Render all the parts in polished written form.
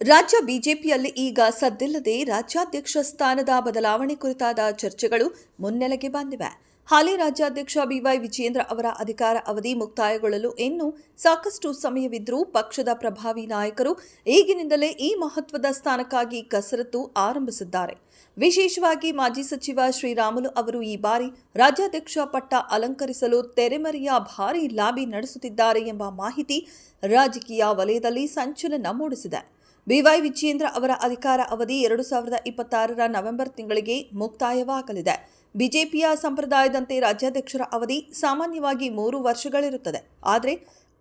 ರಾಜ್ಯ ಬಿಜೆಪಿಯಲ್ಲಿ ಈಗ ಸದ್ದಿಲ್ಲದೆ ರಾಜ್ಯಾಧ್ಯಕ್ಷ ಸ್ಥಾನದ ಬದಲಾವಣೆ ಕುರಿತಾದ ಚರ್ಚೆಗಳು ಮುನ್ನೆಲೆಗೆ ಬಂದಿವೆ. ಹಾಲಿ ರಾಜ್ಯಾಧ್ಯಕ್ಷ ಬಿವೈ ವಿಜಯೇಂದ್ರ ಅವರ ಅಧಿಕಾರ ಅವಧಿ ಮುಕ್ತಾಯಗೊಳ್ಳಲು ಇನ್ನೂ ಸಾಕಷ್ಟು ಸಮಯವಿದ್ದರೂ ಪಕ್ಷದ ಪ್ರಭಾವಿ ನಾಯಕರು ಈಗಿನಿಂದಲೇ ಈ ಮಹತ್ವದ ಸ್ಥಾನಕ್ಕಾಗಿ ಕಸರತ್ತು ಆರಂಭಿಸಿದ್ದಾರೆ. ವಿಶೇಷವಾಗಿ ಮಾಜಿ ಸಚಿವ ಶ್ರೀರಾಮುಲು ಅವರು ಈ ಬಾರಿ ರಾಜ್ಯಾಧ್ಯಕ್ಷ ಪಟ್ಟ ಅಲಂಕರಿಸಲು ತೆರೆಮರೆಯ ಭಾರೀ ಲಾಬಿ ನಡೆಸುತ್ತಿದ್ದಾರೆ ಎಂಬ ಮಾಹಿತಿ ರಾಜಕೀಯ ವಲಯದಲ್ಲಿ ಸಂಚಲನ ಮೂಡಿಸಿದೆ. ಬಿವೈ ವಿಜಯೇಂದ್ರ ಅವರ ಅಧಿಕಾರ ಅವಧಿ 2026ರ ನವೆಂಬರ್ ತಿಂಗಳಿಗೆ ಮುಕ್ತಾಯವಾಗಲಿದೆ. ಬಿಜೆಪಿಯ ಸಂಪ್ರದಾಯದಂತೆ ರಾಜ್ಯಾಧ್ಯಕ್ಷರ ಅವಧಿ ಸಾಮಾನ್ಯವಾಗಿ 3 ವರ್ಷಗಳಿರುತ್ತದೆ. ಆದರೆ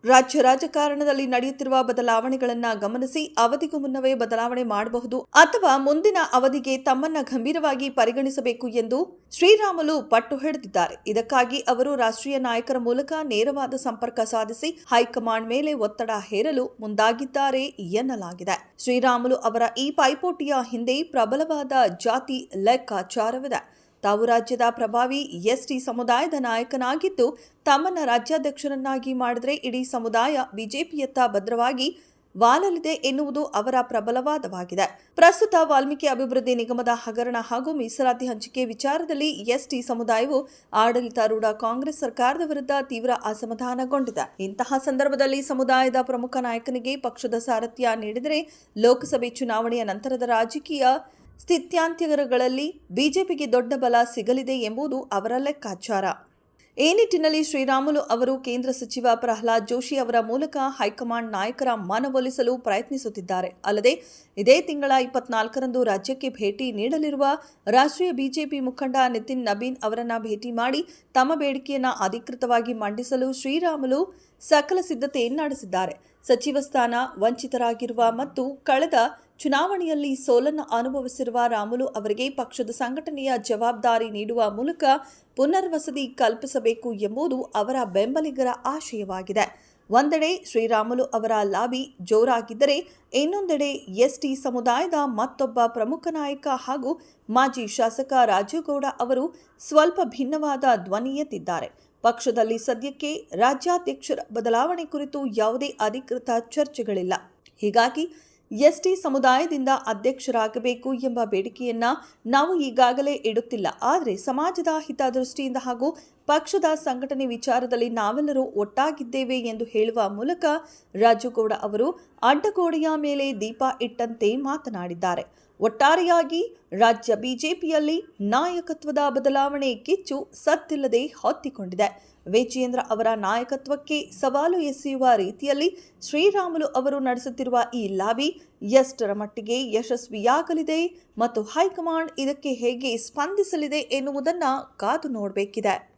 ರಾಜ್ಯ ರಾಜಕಾರಣದಲ್ಲಿ ನಡೆಯುತ್ತಿರುವ ಬದಲಾವಣೆಗಳನ್ನು ಗಮನಿಸಿ ಅವಧಿಗೂ ಮುನ್ನವೇ ಬದಲಾವಣೆ ಮಾಡಬಹುದು ಅಥವಾ ಮುಂದಿನ ಅವಧಿಗೆ ತಮ್ಮನ್ನ ಗಂಭೀರವಾಗಿ ಪರಿಗಣಿಸಬೇಕು ಎಂದು ಶ್ರೀರಾಮುಲು ಪಟ್ಟು ಹಿಡಿದಿದ್ದಾರೆ. ಇದಕ್ಕಾಗಿ ಅವರು ರಾಷ್ಟ್ರೀಯ ನಾಯಕರ ಮೂಲಕ ನೇರವಾದ ಸಂಪರ್ಕ ಸಾಧಿಸಿ ಹೈಕಮಾಂಡ್ ಮೇಲೆ ಒತ್ತಡ ಹೇರಲು ಮುಂದಾಗಿದ್ದಾರೆ ಎನ್ನಲಾಗಿದೆ. ಶ್ರೀರಾಮುಲು ಅವರ ಈ ಪೈಪೋಟಿಯ ಹಿಂದೆ ಪ್ರಬಲವಾದ ಜಾತಿ ಲೆಕ್ಕಾಚಾರವಿದೆ. ತಾವು ರಾಜ್ಯದ ಪ್ರಭಾವಿ ಎಸ್ಟಿ ಸಮುದಾಯದ ನಾಯಕನಾಗಿದ್ದು ತಮ್ಮನ್ನ ರಾಜ್ಯಾಧ್ಯಕ್ಷರನ್ನಾಗಿ ಮಾಡಿದರೆ ಇಡೀ ಸಮುದಾಯ ಬಿಜೆಪಿಯತ್ತ ಭದ್ರವಾಗಿ ವಾಲಲಿದೆ ಎನ್ನುವುದು ಅವರ ಪ್ರಬಲವಾದವಾಗಿದೆ. ಪ್ರಸ್ತುತ ವಾಲ್ಮೀಕಿ ಅಭಿವೃದ್ಧಿ ನಿಗಮದ ಹಗರಣ ಹಾಗೂ ಮೀಸಲಾತಿ ಹಂಚಿಕೆ ವಿಚಾರದಲ್ಲಿ ಎಸ್ಟಿ ಸಮುದಾಯವು ಆಡಳಿತಾರೂಢ ಕಾಂಗ್ರೆಸ್ ಸರ್ಕಾರದ ವಿರುದ್ಧ ತೀವ್ರ ಅಸಮಾಧಾನಗೊಂಡಿದೆ. ಇಂತಹ ಸಂದರ್ಭದಲ್ಲಿ ಸಮುದಾಯದ ಪ್ರಮುಖ ನಾಯಕನಿಗೆ ಪಕ್ಷದ ಸಾರಥ್ಯ ನೀಡಿದರೆ ಲೋಕಸಭೆ ಚುನಾವಣೆಯ ನಂತರದ ರಾಜಕೀಯ ಸ್ಥಿತ್ಯಂತರಗಳಲ್ಲಿ ಬಿಜೆಪಿಗೆ ದೊಡ್ಡ ಬಲ ಸಿಗಲಿದೆ ಎಂಬುದು ಅವರ ಲೆಕ್ಕಾಚಾರ. ಈ ನಿಟ್ಟಿನಲ್ಲಿ ಶ್ರೀರಾಮುಲು ಅವರು ಕೇಂದ್ರ ಸಚಿವ ಪ್ರಹ್ಲಾದ್ ಜೋಶಿ ಅವರ ಮೂಲಕ ಹೈಕಮಾಂಡ್ ನಾಯಕರ ಮನವೊಲಿಸಲು ಪ್ರಯತ್ನಿಸುತ್ತಿದ್ದಾರೆ. ಅಲ್ಲದೆ ಇದೇ ತಿಂಗಳ 24ರಂದು ರಾಜ್ಯಕ್ಕೆ ಭೇಟಿ ನೀಡಲಿರುವ ರಾಷ್ಟ್ರೀಯ ಬಿಜೆಪಿ ಮುಖಂಡ ನಿತಿನ್ ನಬೀನ್ ಅವರನ್ನ ಭೇಟಿ ಮಾಡಿ ತಮ್ಮ ಬೇಡಿಕೆಯನ್ನು ಅಧಿಕೃತವಾಗಿ ಮಂಡಿಸಲು ಶ್ರೀರಾಮುಲು ಸಕಲ ಸಿದ್ಧತೆ ನಡೆಸಿದ್ದಾರೆ. ಸಚಿವ ಸ್ಥಾನ ವಂಚಿತರಾಗಿರುವ ಮತ್ತು ಕಳೆದ ಚುನಾವಣೆಯಲ್ಲಿ ಸೋಲನ್ನು ಅನುಭವಿಸಿರುವ ರಾಮುಲು ಅವರಿಗೆ ಪಕ್ಷದ ಸಂಘಟನೆಯ ಜವಾಬ್ದಾರಿ ನೀಡುವ ಮೂಲಕ ಪುನರ್ವಸತಿ ಕಲ್ಪಿಸಬೇಕು ಎಂಬುದು ಅವರ ಬೆಂಬಲಿಗರ ಆಶಯವಾಗಿದೆ. ಒಂದೆಡೆ ಶ್ರೀರಾಮುಲು ಅವರ ಲಾಬಿ ಜೋರಾಗಿದ್ದರೆ ಇನ್ನೊಂದೆಡೆ ಎಸ್ಟಿ ಸಮುದಾಯದ ಮತ್ತೊಬ್ಬ ಪ್ರಮುಖ ನಾಯಕ ಹಾಗೂ ಮಾಜಿ ಶಾಸಕ ರಾಜೇಗೌಡ ಅವರು ಸ್ವಲ್ಪ ಭಿನ್ನವಾದ ಧ್ವನಿ ಎತ್ತಿದ್ದಾರೆ. ಪಕ್ಷದಲ್ಲಿ ಸದ್ಯಕ್ಕೆ ರಾಜ್ಯಾಧ್ಯಕ್ಷರ ಬದಲಾವಣೆ ಕುರಿತು ಯಾವುದೇ ಅಧಿಕೃತ ಚರ್ಚೆಗಳಿಲ್ಲ. ಹೀಗಾಗಿ ಎಸ್ಟಿ ಸಮುದಾಯದಿಂದ ಅಧ್ಯಕ್ಷರಾಗಬೇಕು ಎಂಬ ಬೇಡಿಕೆಯನ್ನ ನಾವು ಈಗಾಗಲೇ ಇಡುತ್ತಿಲ್ಲ. ಆದರೆ ಸಮಾಜದ ಹಿತದೃಷ್ಟಿಯಿಂದ ಹಾಗೂ ಪಕ್ಷದ ಸಂಘಟನೆ ವಿಚಾರದಲ್ಲಿ ನಾವೆಲ್ಲರೂ ಒಟ್ಟಾಗಿದ್ದೇವೆ ಎಂದು ಹೇಳುವ ಮೂಲಕ ರಾಜೇಗೌಡ ಅವರು ಅಡ್ಡಗೋಡೆಯ ಮೇಲೆ ದೀಪ ಇಟ್ಟಂತೆ ಮಾತನಾಡಿದ್ದಾರೆ. ಒಟ್ಟಾರೆಯಾಗಿ ರಾಜ್ಯ ಬಿಜೆಪಿಯಲ್ಲಿ ನಾಯಕತ್ವದ ಬದಲಾವಣೆ ಕಿಚ್ಚು ಸದ್ದಿಲ್ಲದೆ ಹೊತ್ತಿಕೊಂಡಿದೆ. ವಿಜಯೇಂದ್ರ ಅವರ ನಾಯಕತ್ವಕ್ಕೆ ಸವಾಲು ಎಸೆಯುವ ರೀತಿಯಲ್ಲಿ ಶ್ರೀರಾಮುಲು ಅವರು ನಡೆಸುತ್ತಿರುವ ಈ ಲಾಬಿ ಎಷ್ಟರ ಮಟ್ಟಿಗೆ ಯಶಸ್ವಿಯಾಗಲಿದೆ ಮತ್ತು ಹೈಕಮಾಂಡ್ ಇದಕ್ಕೆ ಹೇಗೆ ಸ್ಪಂದಿಸಲಿದೆ ಎನ್ನುವುದನ್ನು ಕಾದು ನೋಡಬೇಕಿದೆ.